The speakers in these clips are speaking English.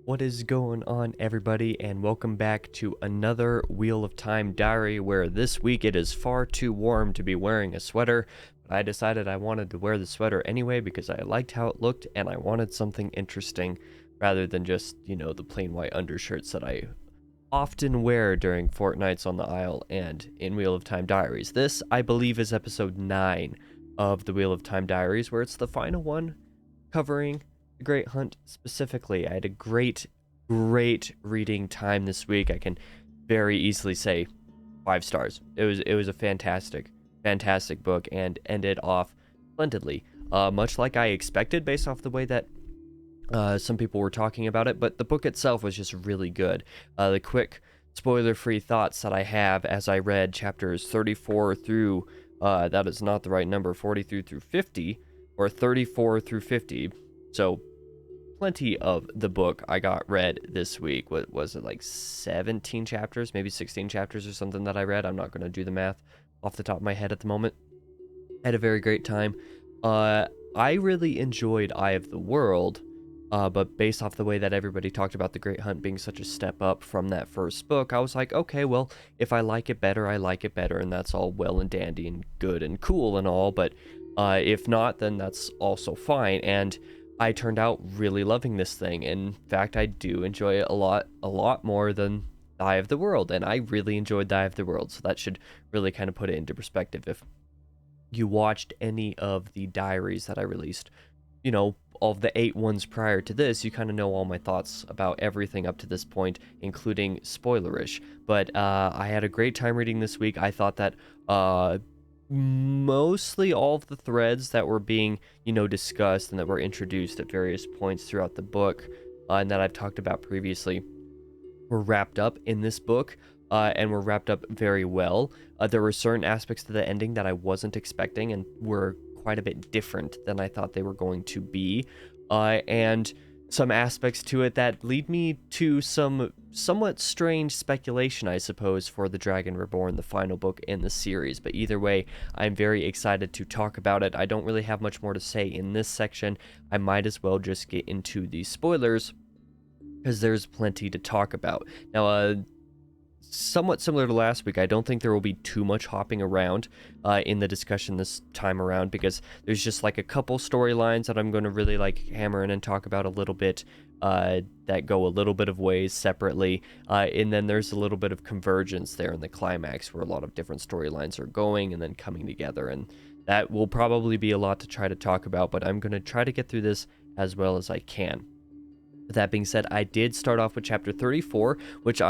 What is going on, everybody, and welcome back to another Wheel of Time diary, where this week it is far too warm to be wearing a sweater, but I decided I wanted to wear the sweater anyway because I liked how it looked and I wanted something interesting rather than just, the plain white undershirts that I often wear during Fortnights on the Isle and in Wheel of Time Diaries. This, I believe, is episode 9 of the Wheel of Time Diaries, where it's the final one covering the Great Hunt specifically. I had a great reading time this week. I can very easily say 5 stars. It was a fantastic book and ended off splendidly. Much like I expected based off the way that some people were talking about it, but the book itself was just really good. The quick spoiler-free thoughts that I have as I read chapters 34 through, that is not the right number, 43 through 50, or 34 through 50. So plenty of the book I got read this week. What was it, like 17 chapters, maybe 16 chapters or something that I read? I'm not going to do the math off the top of my head at the moment. I had a very great time. I really enjoyed Eye of the World, but based off the way that everybody talked about The Great Hunt being such a step up from that first book, I was like, okay, well, if I like it better, I like it better, and that's all well and dandy and good and cool and all, but if not, then that's also fine. And I turned out really loving this thing. In fact, I do enjoy it a lot more than Eye of the World, and I really enjoyed Eye of the World, so that should really kind of put it into perspective. If you watched any of the diaries that I released, all of the 8 ones prior to this, you kind of know all my thoughts about everything up to this point, including spoilerish. But I had a great time reading this week. I thought that mostly all of the threads that were being, discussed and that were introduced at various points throughout the book, and that I've talked about previously, were wrapped up in this book, and were wrapped up very well. There were certain aspects to the ending that I wasn't expecting and were quite a bit different than I thought they were going to be, and some aspects to it that lead me to some somewhat strange speculation, I suppose, for The Dragon Reborn, the final book in the series. But either way, I'm very excited to talk about it. I don't really have much more to say in this section. I might as well just get into the spoilers, because there's plenty to talk about. Now, somewhat similar to last week, I don't think there will be too much hopping around in the discussion this time around, because there's just like a couple storylines that I'm going to really hammer in and talk about a little bit, that go a little bit of ways separately, and then there's a little bit of convergence there in the climax where a lot of different storylines are going and then coming together, and that will probably be a lot to try to talk about, but I'm going to try to get through this as well as I can. With that being said, I did start off with chapter 34, which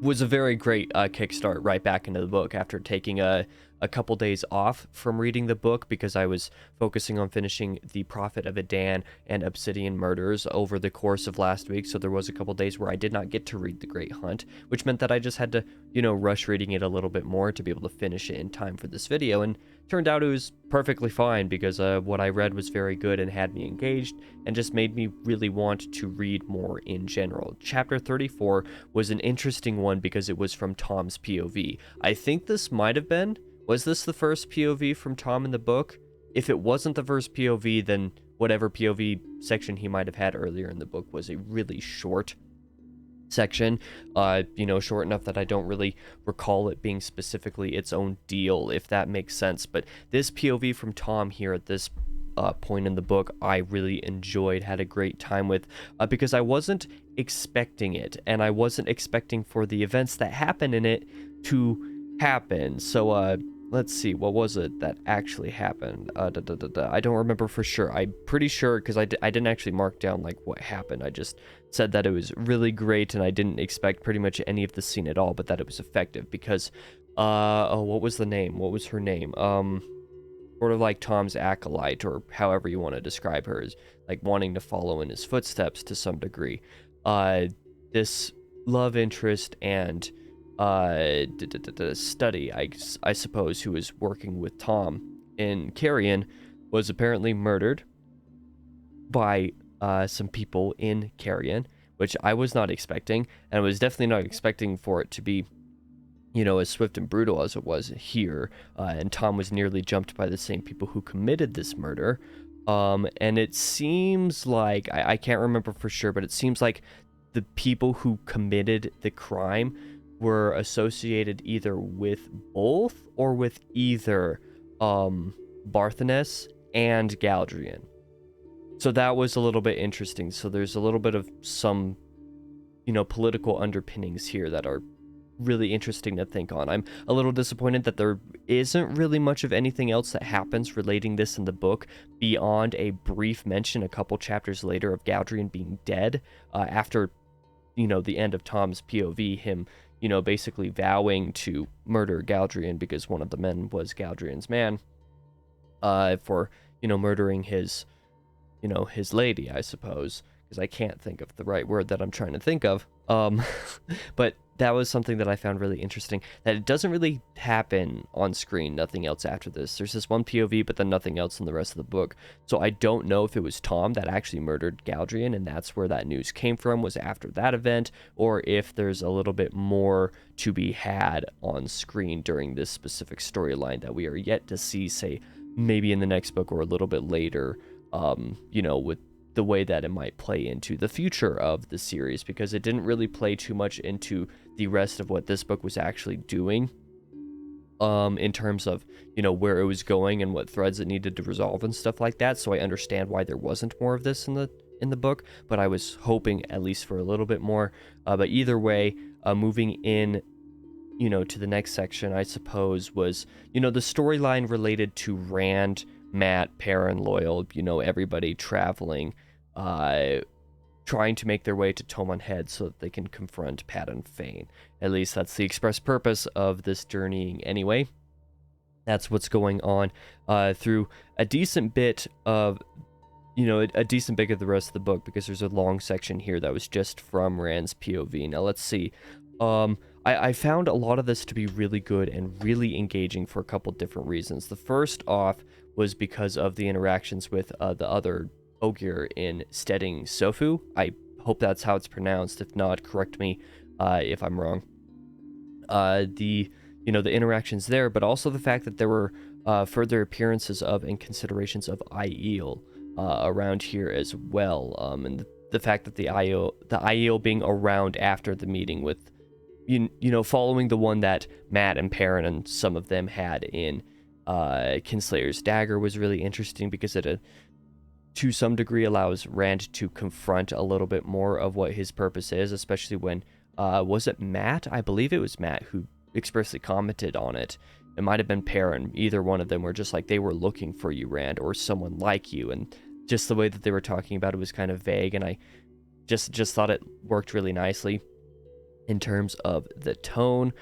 was a very great kickstart right back into the book after taking a couple days off from reading the book because I was focusing on finishing The Prophet of Adan and Obsidian Murders over the course of last week. So there was a couple days where I did not get to read The Great Hunt, which meant that I just had to, rush reading it a little bit more to be able to finish it in time for this video. And turned out it was perfectly fine because what I read was very good and had me engaged and just made me really want to read more in general. Chapter 34 was an interesting one because it was from Tom's POV. I think this might have been... Was this the first POV from Tom in the book? If it wasn't the first POV, then whatever POV section he might have had earlier in the book was a really short section, short enough that I don't really recall it being specifically its own deal, if that makes sense. But this POV from Tom here at this point in the book, I really enjoyed, had a great time with, because I wasn't expecting it, and I wasn't expecting for the events that happen in it to happen. So, let's see, what was it that actually happened? I don't remember for sure. I'm pretty sure, because I didn't actually mark down, what happened. I just said that it was really great, and I didn't expect pretty much any of the scene at all, but that it was effective, because, what was the name? What was her name? Sort of like Tom's acolyte, or however you want to describe her, as, wanting to follow in his footsteps to some degree. This love interest and study, I suppose, who was working with Tom in Carrion, was apparently murdered by some people in Carrion, which I was not expecting, and I was definitely not expecting for it to be, as swift and brutal as it was here, and Tom was nearly jumped by the same people who committed this murder, and it seems like, I can't remember for sure, but it seems like the people who committed the crime were associated either with both or with either Barthanes and Galdrian. So that was a little bit interesting. So there's a little bit of some, political underpinnings here that are really interesting to think on. I'm a little disappointed that there isn't really much of anything else that happens relating this in the book beyond a brief mention a couple chapters later of Galdrian being dead after, the end of Tom's POV, him, basically vowing to murder Galdrian because one of the men was Galdrian's man for, murdering his lady, I suppose, because I can't think of the right word that I'm trying to think of. But that was something that I found really interesting, that it doesn't really happen on screen, nothing else after this. There's this one POV, but then nothing else in the rest of the book. So I don't know if it was Tom that actually murdered Galdrian, and that's where that news came from, was after that event, or if there's a little bit more to be had on screen during this specific storyline that we are yet to see, say, maybe in the next book or a little bit later, with the way that it might play into the future of the series, because it didn't really play too much into the rest of what this book was actually doing, in terms of, where it was going and what threads it needed to resolve and stuff like that. So I understand why there wasn't more of this in the book, but I was hoping at least for a little bit more. But either way, moving in, to the next section, I suppose, was, the storyline related to Rand, Matt, Perrin, Loyal, everybody traveling, trying to make their way to Tomon Head so that they can confront Pat and Fane. At least that's the express purpose of this journeying anyway. That's what's going on through a decent bit of, a decent bit of the rest of the book, because there's a long section here that was just from Rand's POV. Now let's see. I found a lot of this to be really good and really engaging for a couple different reasons. The first off was because of the interactions with the other Ogier in Stedding Sofu. I hope that's how it's pronounced. If not, correct me if I'm wrong. The interactions there, but also the fact that there were further appearances of and considerations of Aiel around here as well, and the fact that the Aiel being around after the meeting with, following the one that Matt and Perrin and some of them had in Kinslayer's Dagger was really interesting, because it to some degree allows Rand to confront a little bit more of what his purpose is, especially when was it Matt? I believe it was Matt who expressly commented on it. It might have been Perrin. Either one of them were just like, they were looking for you, Rand, or someone like you, and just the way that they were talking about it was kind of vague, and I just thought it worked really nicely in terms of the tone.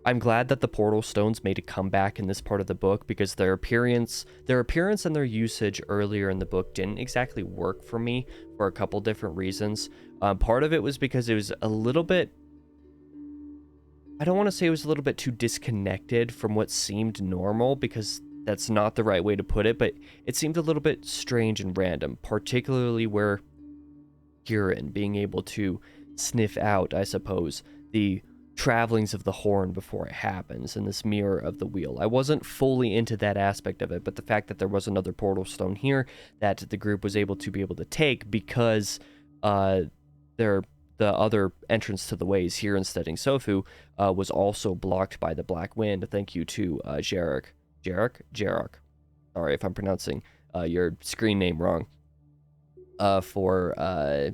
I'm glad that the portal stones made a comeback in this part of the book, because their appearance and their usage earlier in the book didn't exactly work for me for a couple different reasons. Part of it was because it was a little bit, I don't want to say it was a little bit too disconnected from what seemed normal, because that's not the right way to put it, but it seemed a little bit strange and random, particularly where Kieran being able to sniff out, I suppose, the travelings of the horn before it happens, and this mirror of the wheel. I wasn't fully into that aspect of it, but the fact that there was another portal stone here that the group was able to take, because the other entrance to the ways here in Stedding Sofu was also blocked by the Black Wind. Thank you to Jarek. Sorry if I'm pronouncing your screen name wrong. For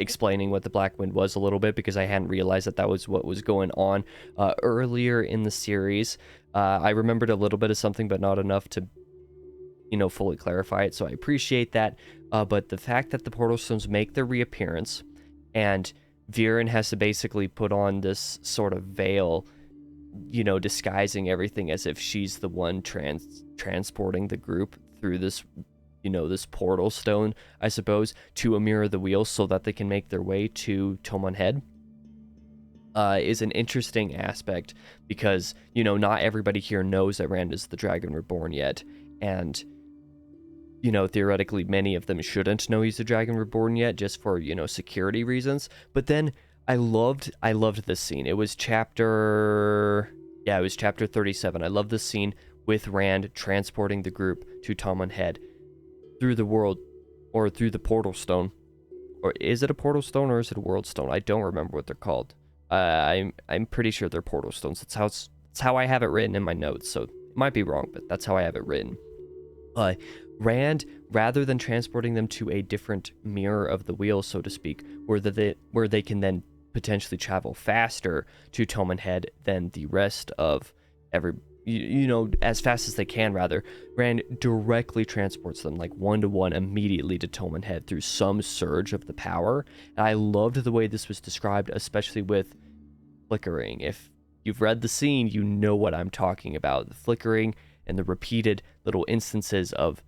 explaining what the Black Wind was a little bit, because I hadn't realized that was what was going on earlier in the series. I remembered a little bit of something, but not enough to, fully clarify it, so I appreciate that. But the fact that the portal stones make their reappearance, and Viren has to basically put on this sort of veil, disguising everything as if she's the one transporting the group through this, this portal stone, I suppose, to a mirror of the wheel so that they can make their way to Tomon Head, is an interesting aspect, because, not everybody here knows that Rand is the Dragon Reborn yet, and, theoretically many of them shouldn't know he's the Dragon Reborn yet, just for, security reasons. But then I loved this scene. It was chapter 37. I love this scene with Rand transporting the group to Tomon Head through the world, or through the portal stone, or is it a portal stone or is it a world stone? I don't remember what they're called. I'm pretty sure they're portal stones. It's how I have it written in my notes, so it might be wrong, but that's how I have it written. Rand, rather than transporting them to a different mirror of the wheel, so to speak, where they can then potentially travel faster to Toman Head than the rest of as fast as they can, rather, Rand directly transports them like 1-to-1 immediately to Toman Head through some surge of the power. And I loved the way this was described, especially with flickering. If you've read the scene, you know what I'm talking about. The flickering and the repeated little instances of,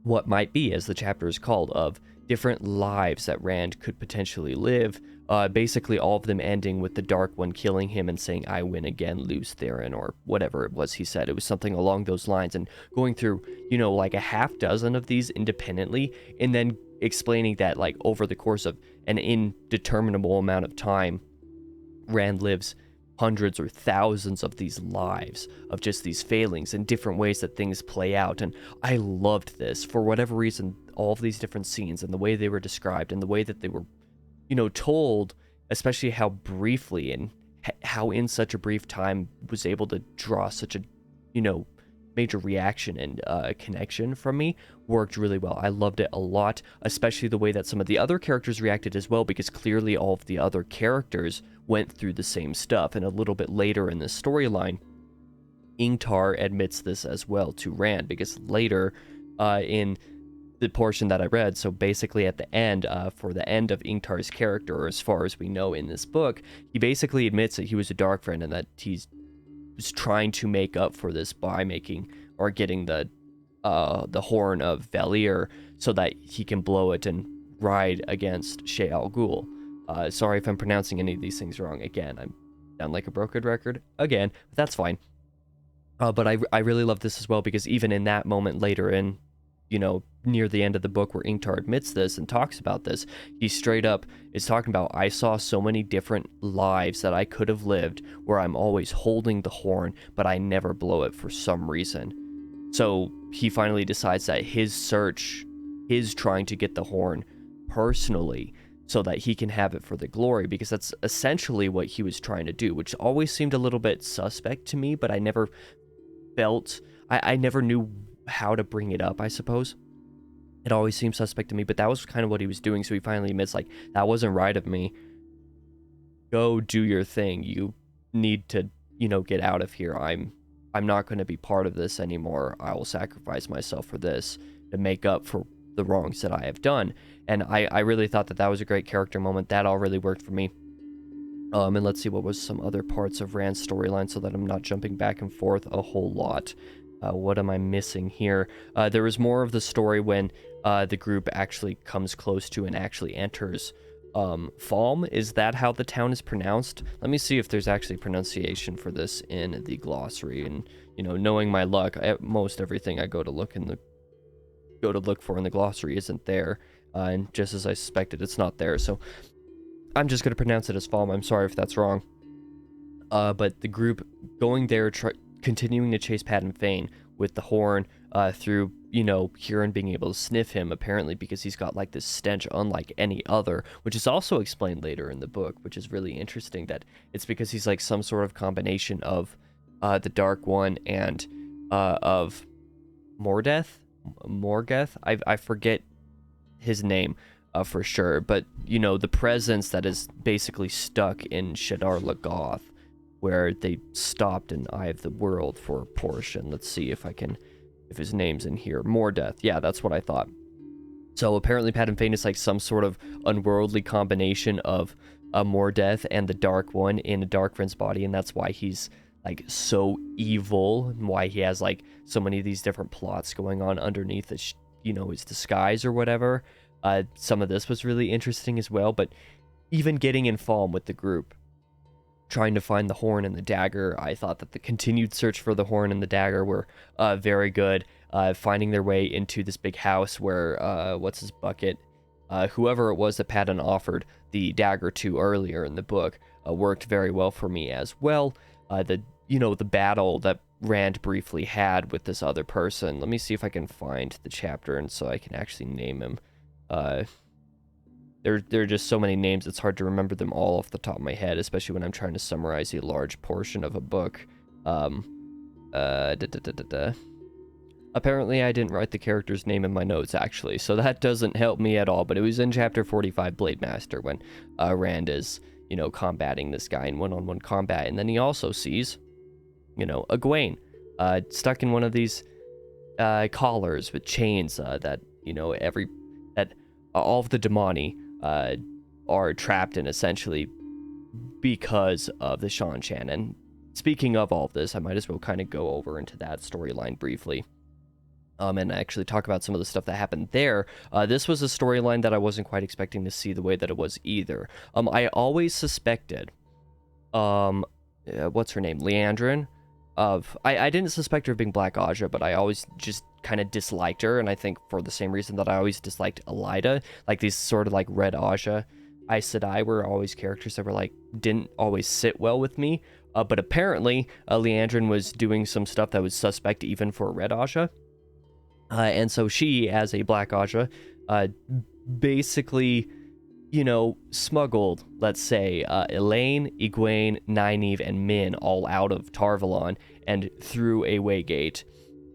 what might be, as the chapter is called, of different lives that Rand could potentially live. Basically all of them ending with the Dark One killing him and saying, "I win again, lose Theron," or whatever it was he said. It was something along those lines, and going through, like a half dozen of these independently, and then explaining that, like, over the course of an indeterminable amount of time, Rand lives hundreds or thousands of these lives of just these failings and different ways that things play out. And I loved this. For whatever reason, all of these different scenes and the way they were described and the way that they were, told, especially how briefly and how in such a brief time was able to draw such a, major reaction and connection from me, worked really well. I loved it a lot, especially the way that some of the other characters reacted as well, because clearly all of the other characters went through the same stuff. And a little bit later in the storyline, Ingtar admits this as well to Rand, because later in the portion that I read, so basically at the end, for the end of Ingtar's character, or as far as we know in this book, he basically admits that he was a dark friend and that he's was trying to make up for this by making or getting the horn of Valir so that he can blow it and ride against Shea Al Ghul. Sorry if I'm pronouncing any of these things wrong. Again, I'm down like a broken record again, but that's fine. But I really love this as well, because even in that moment later in, near the end of the book where Ingtar admits this and talks about this, he straight up is talking about, "I saw so many different lives that I could have lived where I'm always holding the horn, but I never blow it for some reason." So he finally decides that his search is trying to get the horn personally so that he can have it for the glory, because that's essentially what he was trying to do, which always seemed a little bit suspect to me, but I never I never knew how to bring it up, I suppose. It always seemed suspect to me, but that was kind of what he was doing. So he finally admits, like, "That wasn't right of me. Go do your thing. You need to, get out of here. I'm not going to be part of this anymore. I will sacrifice myself for this to make up for the wrongs that I have done." And I really thought that was a great character moment. That all really worked for me. And let's see, what was some other parts of Rand's storyline so that I'm not jumping back and forth a whole lot. What am I missing here? There was more of the story when the group actually comes close to and actually enters Falm. Is that how the town is pronounced? Let me see if there's actually pronunciation for this in the glossary. And, knowing my luck, most everything I go to look for in the glossary isn't there. And just as I suspected, it's not there. So I'm just going to pronounce it as Falm. I'm sorry if that's wrong. But the group going there, continuing to chase Padden Fane with the horn through, Huron being able to sniff him, apparently because he's got like this stench unlike any other, which is also explained later in the book, which is really interesting, that it's because he's like some sort of combination of the Dark One and of Morgeth. I forget his name for sure, but the presence that is basically stuck in Shadar Logoth, where they stopped in Eye of the World for a portion. Let's see if his name's in here. Morgeth. Yeah, that's what I thought. So apparently Padden Fane is like some sort of unworldly combination of a Morgeth and the Dark One in a Dark Friend's body, and that's why he's like so evil, and why he has like so many of these different plots going on underneath his, his disguise or whatever. Some of this was really interesting as well, but even getting in Falm with the group, trying to find the horn and the dagger, I thought that the continued search for the horn and the dagger were very good. Finding their way into this big house where, what's his bucket? Whoever it was that Padden offered the dagger to earlier in the book worked very well for me as well. The battle that Rand briefly had with this other person. Let me see if I can find the chapter and so I can actually name him. there are just so many names, it's hard to remember them all off the top of my head, especially when I'm trying to summarize a large portion of a book. Da, da, da, da, da. Apparently, I didn't write the character's name in my notes, actually, so that doesn't help me at all, but it was in Chapter 45, Blade Master, when Rand is, combating this guy in one-on-one combat, and then he also sees, Egwene, stuck in one of these collars with chains that, all of the Damani are trapped in, essentially, because of the Shan-Chan. And speaking of all of this, I might as well kind of go over into that storyline briefly. And actually talk about some of the stuff that happened there. This was a storyline that I wasn't quite expecting to see the way that it was either. I always suspected, what's her name, Leandrin, I didn't suspect her of being Black Aja, but I always just kind of disliked her, and I think for the same reason that I always disliked Elida, like these sort of like Red Aja, Aes Sedai were always characters that were like, didn't always sit well with me, but apparently Leandrin was doing some stuff that was suspect even for Red Aja. And so she, as a Black Aja, basically, smuggled, let's say, Elaine, Egwene, Nynaeve, and Min all out of Tarvalon and through a waygate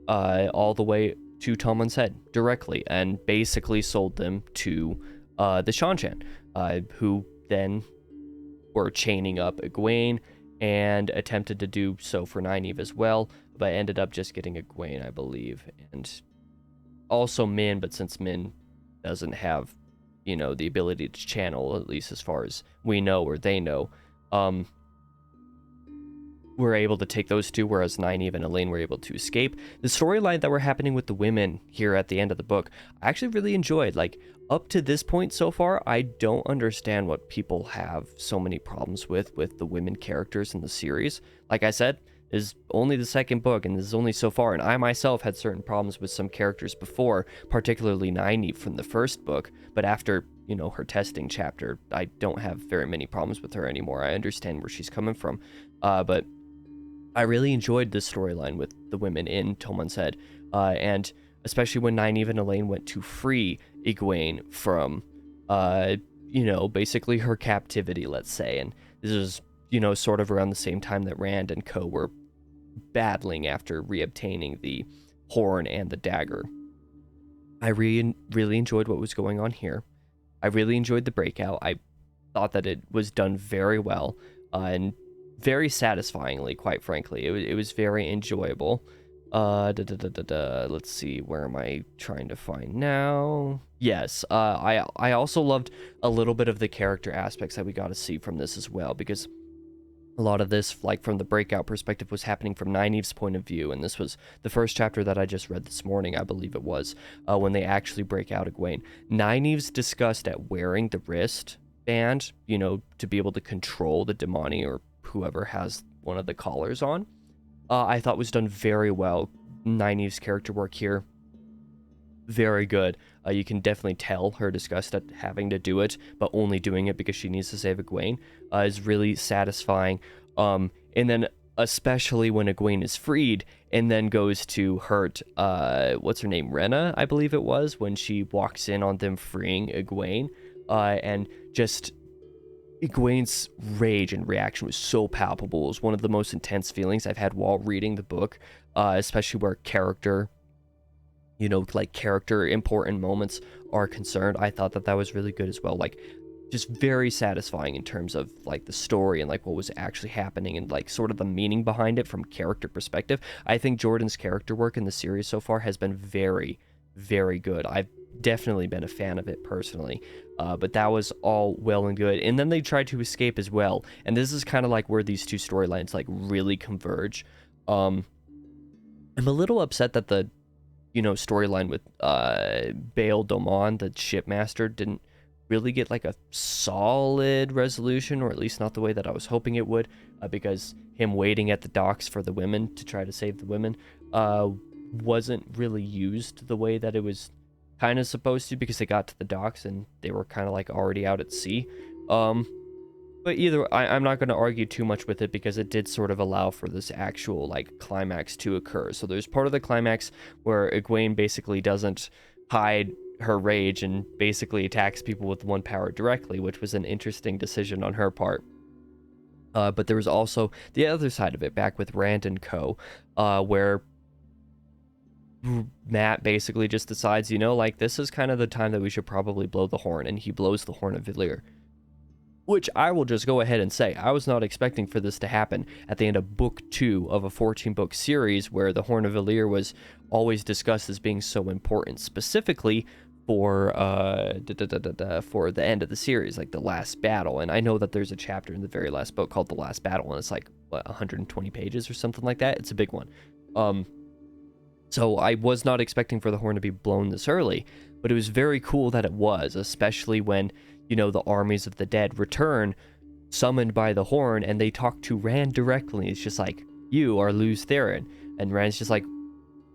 all the way to Tommen's Head directly, and basically sold them to the Shan-Chan, who then were chaining up Egwene and attempted to do so for Nynaeve as well, but ended up just getting Egwene, I believe, and also Min, but since Min doesn't have, the ability to channel, at least as far as we know or they know, we're able to take those two, whereas Nynaeve and Elaine were able to escape. The storyline that were happening with the women here at the end of the book, I actually really enjoyed. Like, up to this point so far, I don't understand what people have so many problems with the women characters in the series. Like I said, is only the second book, and this is only so far, and I myself had certain problems with some characters before, particularly Nynaeve from the first book, but after, her testing chapter, I don't have very many problems with her anymore. I understand where she's coming from, but I really enjoyed this storyline with the women in Tommen's Head, and especially when Nynaeve and Elaine went to free Egwene from, basically her captivity, let's say, and this is sort of around the same time that Rand and co were battling after reobtaining the horn and the dagger. I really enjoyed what was going on here. I really enjoyed the breakout. I thought that it was done very well, and very satisfyingly, quite frankly. It was very enjoyable. Let's see, where am I trying to find now? Yes, I also loved a little bit of the character aspects that we got to see from this as well, because a lot of this, like from the breakout perspective, was happening from Nynaeve's point of view, and this was the first chapter that I just read this morning, I believe it was, when they actually break out Egwene. Nynaeve's disgust at wearing the wristband, to be able to control the Damani or whoever has one of the collars on, I thought was done very well. Nynaeve's character work here, very good. You can definitely tell her disgust at having to do it, but only doing it because she needs to save Egwene, is really satisfying. And then especially when Egwene is freed and then goes to hurt, what's her name, Rena, I believe it was, when she walks in on them freeing Egwene, and just Egwene's rage and reaction was so palpable. It was one of the most intense feelings I've had while reading the book, especially where character important moments are concerned. I thought that was really good as well. Like, just very satisfying in terms of like the story and like what was actually happening and like sort of the meaning behind it from character perspective. I think Jordan's character work in the series so far has been very, very good. I've definitely been a fan of it personally, but that was all well and good. And then they tried to escape as well, and this is kind of like where these two storylines like really converge. I'm a little upset that the storyline with Bail Domon, the shipmaster, didn't really get like a solid resolution, or at least not the way that I was hoping it would, because him waiting at the docks for the women to try to save the women wasn't really used the way that it was kind of supposed to, because they got to the docks and they were kind of like already out at sea. But either I'm not going to argue too much with it, because it did sort of allow for this actual like climax to occur. So there's part of the climax where Egwene basically doesn't hide her rage and basically attacks people with one power directly, which was an interesting decision on her part. But there was also the other side of it back with Rand and Co., where Matt basically just decides, like, this is kind of the time that we should probably blow the horn, and he blows the horn of Valir. Which I will just go ahead and say, I was not expecting for this to happen at the end of book 2 of a 14-book series where the Horn of Valir was always discussed as being so important, specifically for for the end of the series, like the last battle. And I know that there's a chapter in the very last book called The Last Battle, and it's like, 120 pages or something like that? It's a big one. So I was not expecting for the horn to be blown this early, but it was very cool that it was, especially when, the armies of the dead return, summoned by the horn, and they talk to Rand directly. It's just like, you are Lews Therin. And Rand's just like,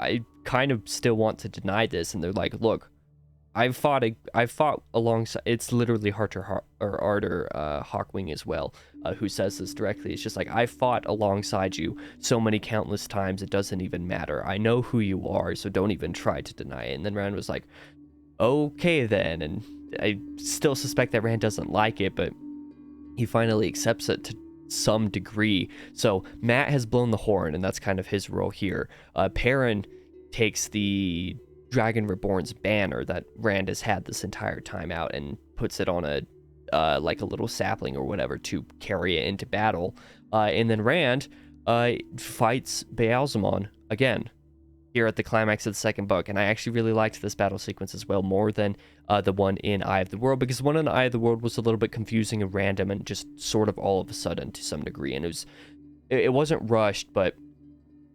I kind of still want to deny this. And they're like, look, I've fought alongside, it's literally Arthur Hawkwing as well, who says this directly. It's just like, I fought alongside you so many countless times, it doesn't even matter. I know who you are, so don't even try to deny it. And then Rand was like, okay then. And I still suspect that Rand doesn't like it, but he finally accepts it to some degree. So Matt has blown the horn, and that's kind of his role here. Perrin takes the Dragon Reborn's banner that Rand has had this entire time out and puts it on a like a little sapling or whatever to carry it into battle. And then Rand fights Baalzamon again here at the climax of the second book. And I actually really liked this battle sequence as well, more than the one in Eye of the World, because the one in Eye of the World was a little bit confusing and random and just sort of all of a sudden to some degree. And it wasn't rushed, but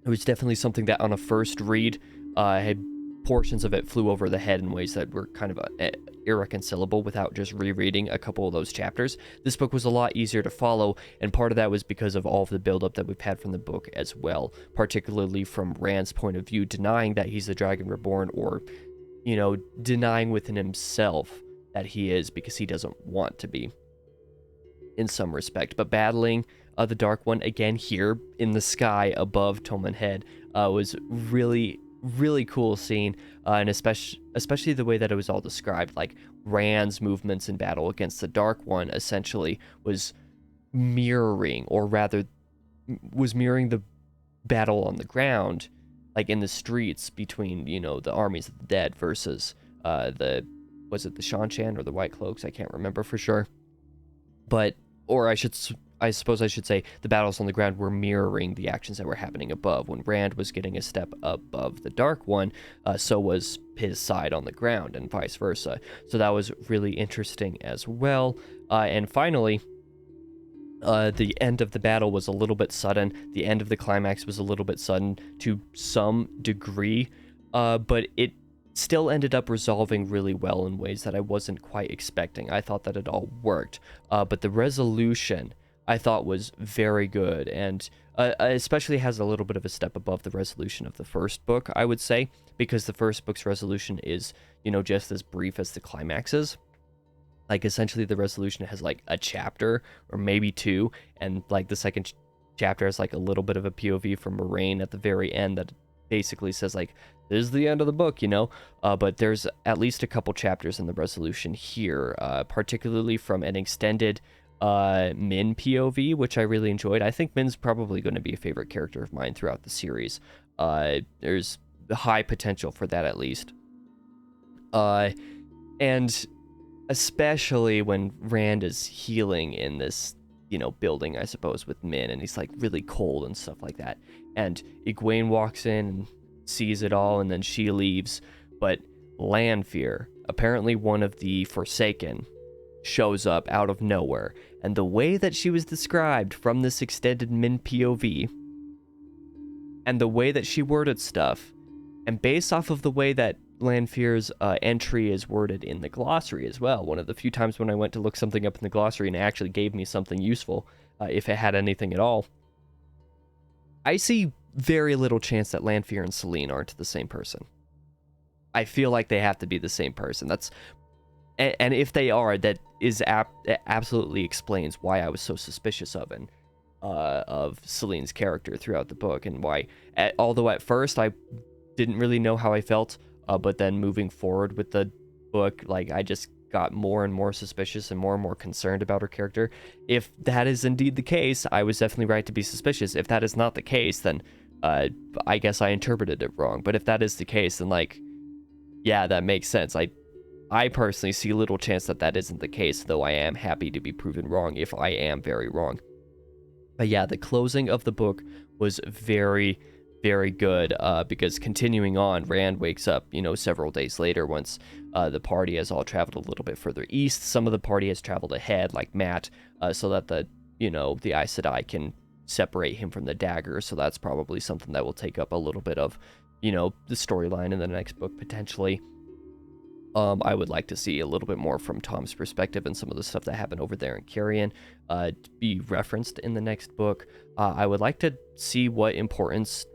it was definitely something that on a first read had portions of it flew over the head in ways that were kind of irreconcilable without just rereading a couple of those chapters. This book was a lot easier to follow, and part of that was because of all of the buildup that we've had from the book as well, particularly from Rand's point of view, denying that he's the Dragon Reborn, or, denying within himself that he is because he doesn't want to be in some respect. But battling the Dark One again here in the sky above Tolman Head was really cool scene, and especially the way that it was all described. Like, Rand's movements in battle against the Dark One essentially was mirroring the battle on the ground, like in the streets between, the armies of the dead versus was it the Shan-Chan or the White Cloaks? I can't remember for sure. But, I suppose I should say the battles on the ground were mirroring the actions that were happening above. When Rand was getting a step above the Dark One, so was his side on the ground, and vice versa. So that was really interesting as well. And finally, the end of the battle was a little bit sudden. The end of the climax was a little bit sudden to some degree, but it still ended up resolving really well in ways that I wasn't quite expecting. I thought that it all worked, but the resolution I thought was very good, and especially has a little bit of a step above the resolution of the first book, I would say, because the first book's resolution is, just as brief as the climaxes. Like, essentially the resolution has like a chapter or maybe two, and like the second chapter has like a little bit of a POV from Moraine at the very end that basically says like, this is the end of the book, but there's at least a couple chapters in the resolution here, particularly from an extended Min POV, which I really enjoyed. I think Min's probably going to be a favorite character of mine throughout the series. There's high potential for that, at least. And especially when Rand is healing in this, building, I suppose, with Min, and he's like really cold and stuff like that. And Egwene walks in and sees it all, and then she leaves. But Lanfear, apparently one of the Forsaken, shows up out of nowhere, and the way that she was described from this extended Min POV, and the way that she worded stuff, and based off of the way that Lanfear's entry is worded in the glossary as well, one of the few times when I went to look something up in the glossary and it actually gave me something useful, if it had anything at all, I see very little chance that Lanfear and Selene aren't the same person. I feel like they have to be the same person. And if they are, that absolutely explains why I was so suspicious of Selene's character throughout the book, and why, although at first I didn't really know how I felt, but then moving forward with the book, like, I just got more and more suspicious and more concerned about her character. If that is indeed the case, I was definitely right to be suspicious. If that is not the case, then I guess I interpreted it wrong. But if that is the case, then, like, yeah, that makes sense. I personally see little chance that that isn't the case, though I am happy to be proven wrong if I am very wrong. But yeah, the closing of the book was very, very good, because continuing on, Rand wakes up, several days later once the party has all traveled a little bit further east. Some of the party has traveled ahead, like Matt, so that the Aes Sedai can separate him from the dagger. So that's probably something that will take up a little bit of, the storyline in the next book, potentially. I would like to see a little bit more from Tom's perspective and some of the stuff that happened over there in Carrion be referenced in the next book. I would like to see what importance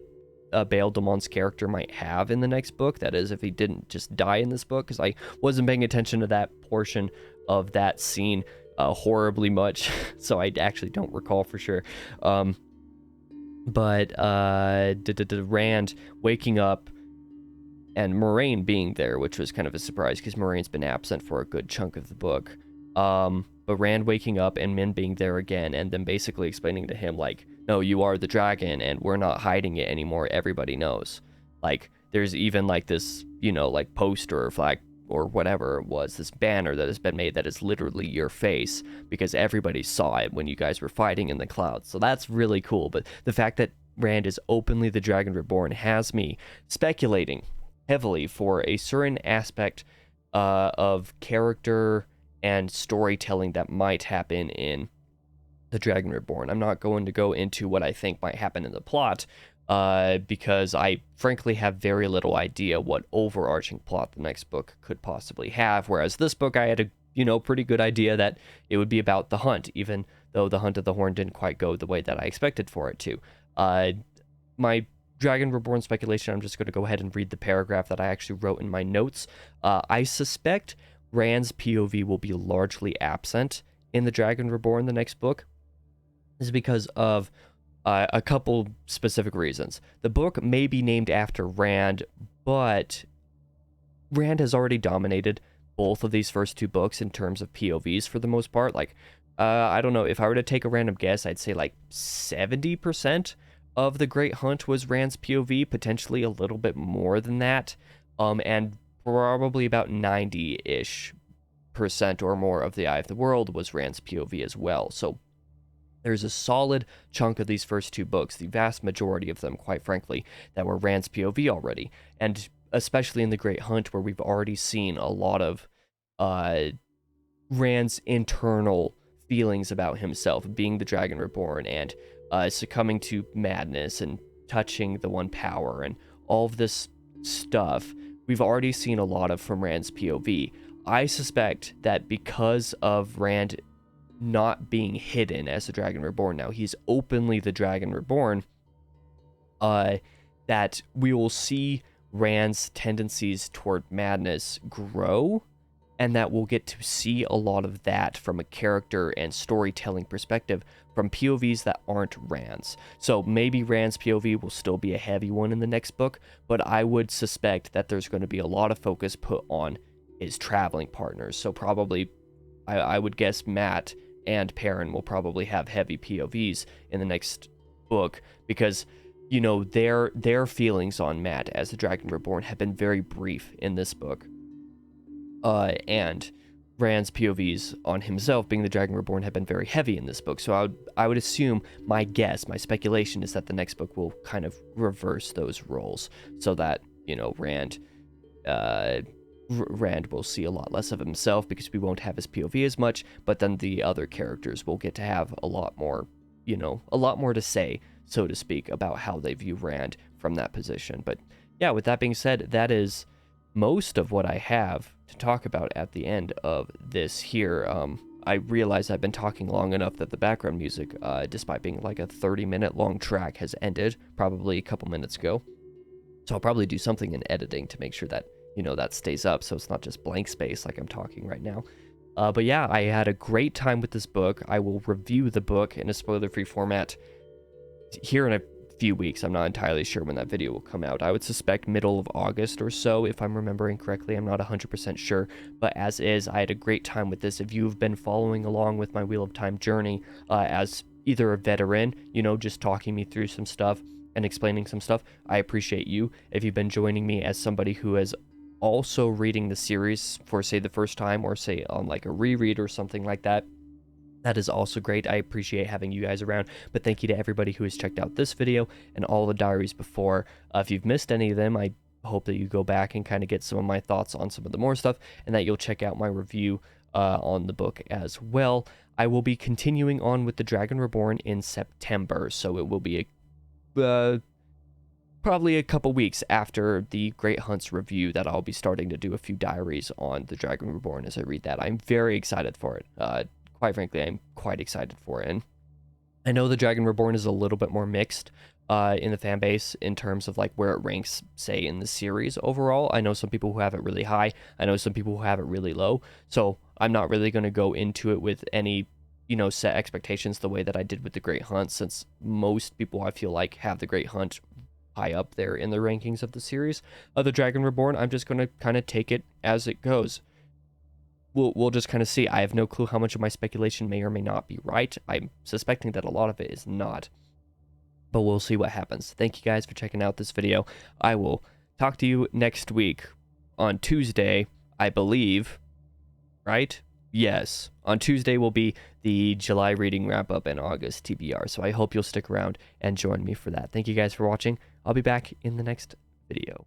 Bael Damon's character might have in the next book. That is, if he didn't just die in this book, because I wasn't paying attention to that portion of that scene horribly much, so I actually don't recall for sure. But Rand waking up and Moraine being there, which was kind of a surprise because Moraine's been absent for a good chunk of the book. But Rand waking up and Min being there again, and then basically explaining to him, like, no, you are the dragon, and we're not hiding it anymore. Everybody knows. Like, there's even, like, this, like, poster or flag or whatever it was, this banner that has been made that is literally your face, because everybody saw it when you guys were fighting in the clouds. So that's really cool. But the fact that Rand is openly the Dragon Reborn has me speculating heavily for a certain aspect of character and storytelling that might happen in the Dragon Reborn. I'm not going to go into what I think might happen in the plot because I frankly have very little idea what overarching plot the next book could possibly have, whereas this book I had a pretty good idea that it would be about the hunt, even though the Hunt of the Horn didn't quite go the way that I expected for it to. My Dragon Reborn speculation, I'm just going to go ahead and read the paragraph that I actually wrote in my notes. I suspect Rand's POV will be largely absent in the Dragon Reborn, the next book. This is because of a couple specific reasons. The book may be named after Rand, but Rand has already dominated both of these first two books in terms of POVs for the most part. Like, I don't know, if I were to take a random guess, I'd say like 70% of the Great Hunt was Rand's POV, potentially a little bit more than that, and probably about 90-ish% or more of the Eye of the World was Rand's POV as well. So there's a solid chunk of these first two books, the vast majority of them, quite frankly, that were Rand's POV already, and especially in the Great Hunt, where we've already seen a lot of Rand's internal feelings about himself, being the Dragon Reborn, and succumbing to madness and touching the One Power and all of this stuff. We've already seen a lot of from Rand's POV. I suspect that because of Rand not being hidden as the Dragon Reborn now, he's openly the Dragon Reborn, that we will see Rand's tendencies toward madness grow, and that we'll get to see a lot of that from a character and storytelling perspective from POVs that aren't Rand's. So maybe Rand's POV will still be a heavy one in the next book, but I would suspect that there's going to be a lot of focus put on his traveling partners. So probably, I would guess Matt and Perrin will probably have heavy POVs in the next book, because their feelings on Matt as the Dragon Reborn have been very brief in this book. And Rand's POVs on himself being the Dragon Reborn have been very heavy in this book. So I would assume, my guess, my speculation is that the next book will kind of reverse those roles, so that, Rand will see a lot less of himself because we won't have his POV as much, but then the other characters will get to have a lot more to say, so to speak, about how they view Rand from that position. But yeah, with that being said, that is most of what I have to talk about at the end of this here. I realize I've been talking long enough that the background music, despite being like a 30-minute long track, has ended probably a couple minutes ago. So I'll probably do something in editing to make sure that, that stays up, so it's not just blank space like I'm talking right now. But yeah, I had a great time with this book. I will review the book in a spoiler-free format here in a few weeks. I'm not entirely sure when that video will come out. I would suspect middle of August or so, if I'm remembering correctly. I'm not 100% sure, but as is, I had a great time with this. If you've been following along with my Wheel of Time journey as either a veteran, just talking me through some stuff and explaining some stuff, I appreciate you. If you've been joining me as somebody who is also reading the series for, say, the first time, or say on like a reread or something like that, that is also great. I appreciate having you guys around. But thank you to everybody who has checked out this video and all the diaries before. If you've missed any of them, I hope that you go back and kind of get some of my thoughts on some of the more stuff, and that you'll check out my review on the book as well. I will be continuing on with The Dragon Reborn in September, so it will be probably a couple weeks after the Great Hunts review that I'll be starting to do a few diaries on The Dragon Reborn as I read that. I'm very excited for it. Quite frankly, I'm quite excited for it. And I know The Dragon Reborn is a little bit more mixed in the fan base in terms of like where it ranks, say, in the series overall. I know some people who have it really high. I know some people who have it really low. So I'm not really going to go into it with any, set expectations the way that I did with The Great Hunt, since most people, I feel like, have The Great Hunt high up there in the rankings of the series. The Dragon Reborn, I'm just going to kind of take it as it goes. We'll just kind of see. I have no clue how much of my speculation may or may not be right. I'm suspecting that a lot of it is not, but we'll see what happens. Thank you guys for checking out this video. I will talk to you next week on Tuesday, I believe, right? Yes, on Tuesday will be the July reading wrap-up and August TBR, so I hope you'll stick around and join me for that. Thank you guys for watching. I'll be back in the next video.